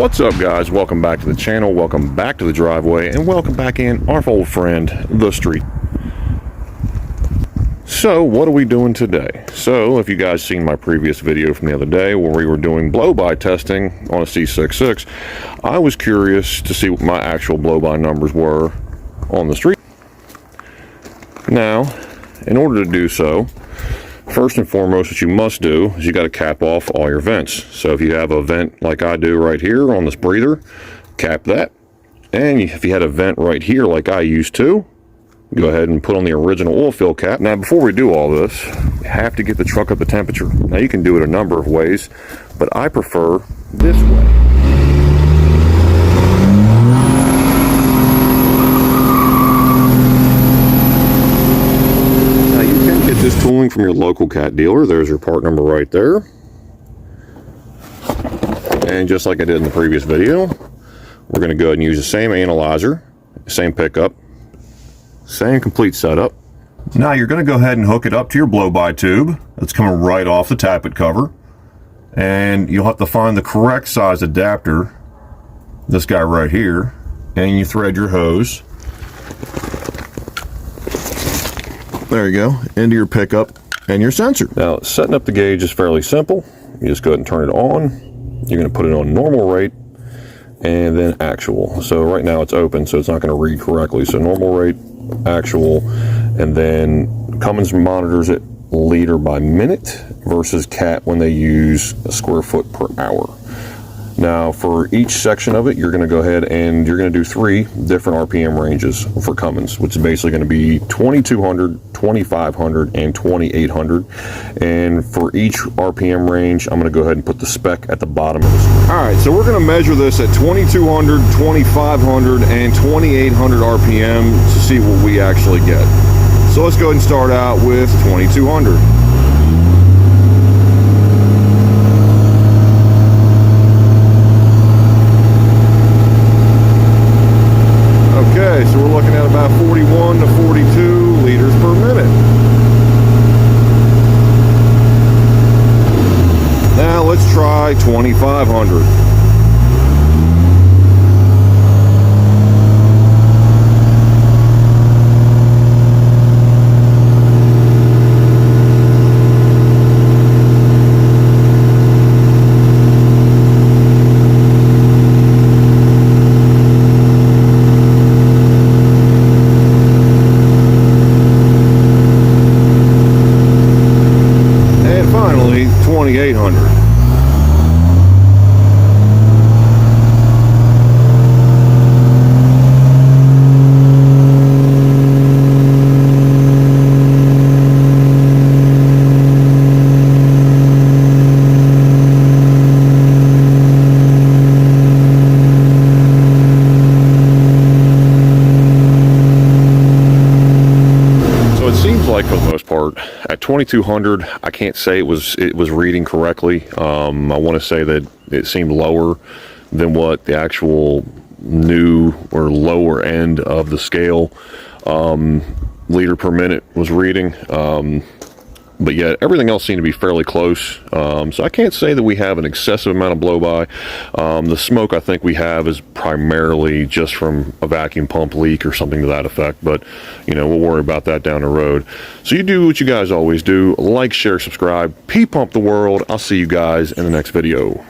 What's up, guys? Welcome back to the channel, welcome back to the driveway, and welcome back in our old friend the street. So what are we doing today? So if you guys seen my previous video from the other day where we were doing blow-by testing on a C66, I was curious to see what my actual blow-by numbers were on the street. Now, in order to do so, first and foremost, what you must do is you got to cap off all your vents. So if you have a vent like I do right here on this breather, cap that. And if you had a vent right here like I used to, go ahead and put on the original oil fill cap. Now, before we do all this, you have to get the truck up to temperature. Now, you can do it a number of ways, but I prefer this way. This tooling from your local cat dealer. There's your part number right there. And just like I did in the previous video, we're going to go ahead and use the same analyzer, same pickup, same complete setup. Now you're going to go ahead and hook it up to your blow-by tube that's coming right off the tappet cover, and you'll have to find the correct size adapter, this guy right here, and you thread your hose. There you go, into your pickup and your sensor. Now, setting up the gauge is fairly simple. You just go ahead and turn it on. You're going to put it on normal rate and then actual. So right now it's open, so it's not going to read correctly. So normal rate, actual, and then Cummins monitors it liter by minute versus CAT when they use a square foot per hour. Now, for each section of it, you're going to go ahead and you're going to do 3 different RPM ranges for Cummins, which is basically going to be 2200, 2500, and 2800. And for each RPM range, I'm going to go ahead and put the spec at the bottom of the screen. All right, so we're going to measure this at 2200, 2500, and 2800 RPM to see what we actually get. So let's go ahead and start out with 2200. Okay, so we're looking at about 41 to 42 liters per minute. Now let's try 2500. And finally, 2800. Like for the most part at 2200, I can't say it was reading correctly. I want to say that it seemed lower than what the actual new or lower end of the scale liter per minute was reading, but yet everything else seemed to be fairly close. So I can't say that we have an excessive amount of blow-by. The smoke I think we have is primarily just from a vacuum pump leak or something to that effect, but you know, we'll worry about that down the road. So you do what you guys always do: like, share, subscribe, P-Pump the world. I'll see you guys in the next video.